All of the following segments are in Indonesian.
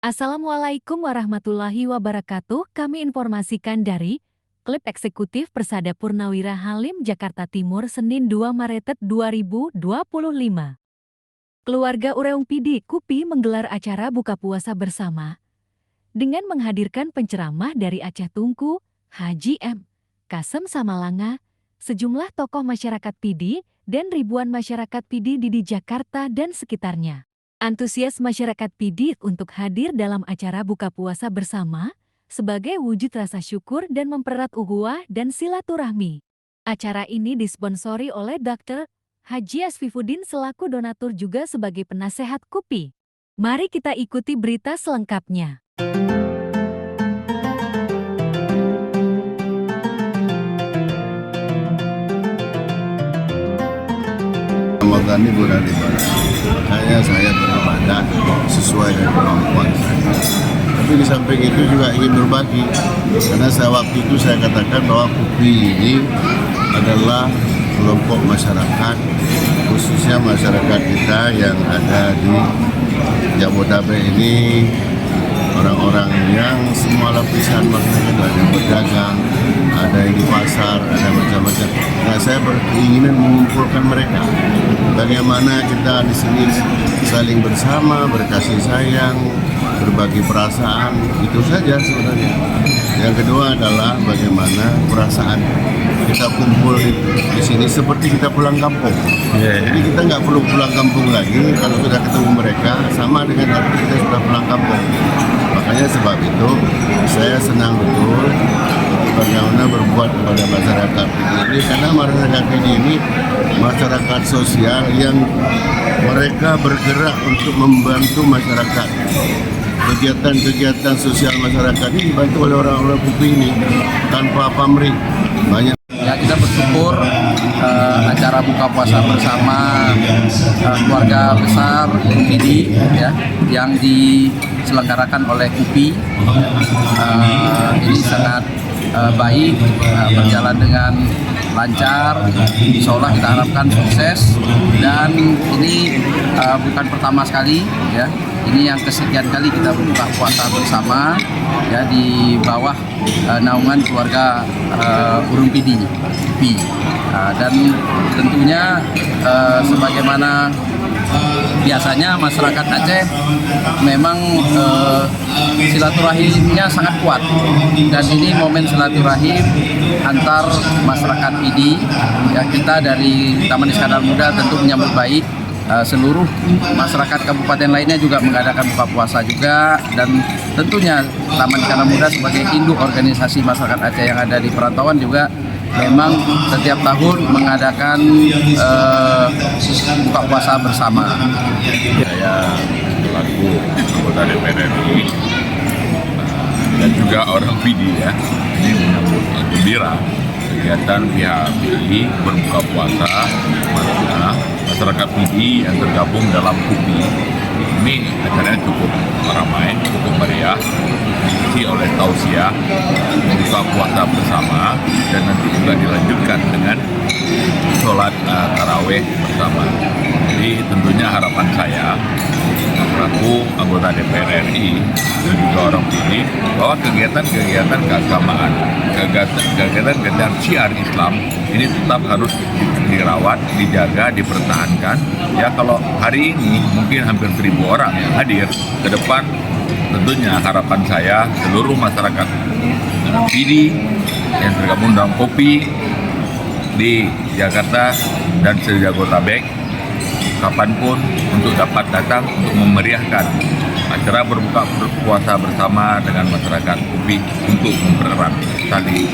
Assalamualaikum warahmatullahi wabarakatuh. Kami informasikan dari Klip Eksekutif Persada Purnawira Halim, Jakarta Timur, Senin 2 Maret 2025. Keluarga Ureung Pidi Kupi menggelar acara buka puasa bersama dengan menghadirkan penceramah dari Aceh Tungku, Haji M. Kasem Samalanga, sejumlah tokoh masyarakat Pidi, dan ribuan masyarakat Pidi di Jakarta dan sekitarnya. Antusias masyarakat Pidi untuk hadir dalam acara buka puasa bersama sebagai wujud rasa syukur dan mempererat ukhuwah dan silaturahmi. Acara ini disponsori oleh Dr. Haji Asfifuddin selaku donatur juga sebagai penasehat KUPI. Mari kita ikuti berita selengkapnya. Ramadan ini bulan ibadah, makanya saya beribadah sesuai dengan kemampuan saya. Tapi di samping itu juga ingin berbagi, karena waktu itu saya katakan bahwa KUPI ini adalah kelompok masyarakat, khususnya masyarakat kita yang ada di Jabodetabek ini, orang-orang yang semua lapisan, maksudnya ada yang berdagang, ada yang di pasar, ada macam-macam. Nah, saya berkeinginan mengumpulkan mereka. Bagaimana kita di sini saling bersama, berkasih sayang, berbagi perasaan, itu saja sebenarnya. Yang kedua adalah bagaimana perasaan kita kumpul di sini seperti kita pulang kampung. Jadi kita nggak perlu pulang kampung lagi kalau sudah ketemu mereka, sama dengan arti kita sudah pulang kampung. Makanya sebab itu saya senang betul bagaimana berbuat kepada masyarakat ini, karena masyarakat ini masyarakat sosial yang mereka bergerak untuk membantu masyarakat. Kegiatan-kegiatan sosial masyarakat ini dibantu oleh orang-orang KUPI ini tanpa pamrih. Banyak. Ya, kita bersyukur acara buka puasa bersama keluarga besar Pidi ya, yang diselenggarakan oleh KUPI ini sangat baik, berjalan dengan lancar. Insya Allah kita harapkan sukses, dan ini bukan pertama sekali ya. Ini yang kesekian kali kita buka puasa bersama ya di bawah naungan keluarga Ureung Pidi. Dan tentunya sebagaimana biasanya masyarakat Aceh memang silaturahimnya sangat kuat, dan ini momen silaturahim antar masyarakat Pidi ya. Kita dari Taman Iskandar Muda tentu menyambut baik. Seluruh masyarakat kabupaten lainnya juga mengadakan buka puasa juga, dan tentunya Taman Iskandar Muda sebagai induk organisasi masyarakat Aceh yang ada di perantauan juga memang setiap tahun mengadakan buka puasa bersama. Saya selaku anggota DPR RI dan juga orang Pidi ya, ini menyambut gembira kegiatan pihak PDI berbuka puasa masyarakat Pidi yang tergabung dalam KUPI. Ini acaranya cukup ramai, cukup meriah, diisi oleh tausiah, buka puasa bersama, dan nanti juga dilanjutkan dengan sholat taraweh bersama. Jadi tentunya harapan saya selaku anggota DPR RI dan juga orang Pidi bahwa kegiatan-kegiatan keagamaan, kegiatan-kegiatan syiar Islam ini tetap harus dirawat, dijaga, dipertahankan. Ya, kalau hari ini mungkin hampir 1.000 orang yang hadir, ke depan tentunya harapan saya seluruh masyarakat Pidi yang tergabung dalam KUPI di Jakarta dan se-Jabodetabek kapanpun untuk dapat datang untuk memeriahkan acara berbuka puasa bersama dengan masyarakat KUPI untuk mempererat tali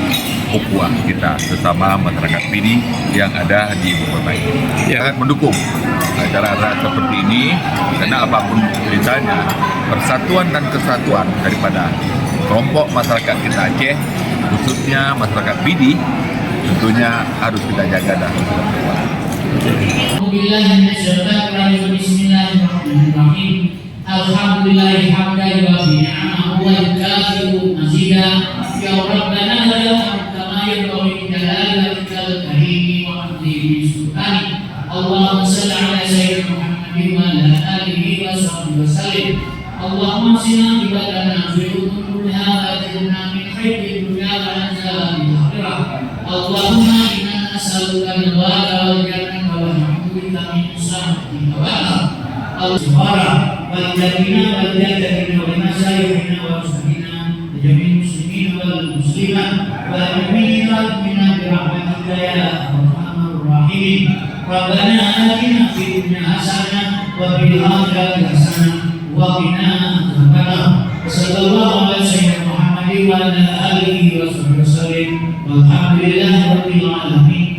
ukhuwah kita sesama masyarakat Pidi yang ada di ibu kota ini. Sangat mendukung acara-acara seperti ini, karena apapun ceritanya, persatuan dan kesatuan daripada kelompok masyarakat kita Aceh, khususnya masyarakat Pidi, tentunya harus kita jaga dan kita perkuat. Alhamdulillahi hamdan wa ni'amahu wa yukafiru mazida ya rabbana lakal kama yanbaghi li jalalika al-karim wa azimi sultani. Allahumma shalli ala sayyidina Muhammadin wa ala alihi wa sahbihi wa sallim. اللهم اصلنا عبادنا في الامور كلها واجرنا من خير الدنيا والعذاب الاخره. اللهم انا نسالك الرضا والجنه ونعوذ بك من سخطك والنار. الصبر واليقين واليقين ومشايخنا وارشدنا وجميع المسلمين والمسلمات والمؤمنين والمؤمنات برحمتك يا ارحم الراحمين. ربنا آتنا في الدنيا حسنة وفي الآخرة حسنة وقنا عذاب النار. وصلى الله على سيدنا محمد وعلى آله وصحبه وسلم والحمد لله رب العالمين.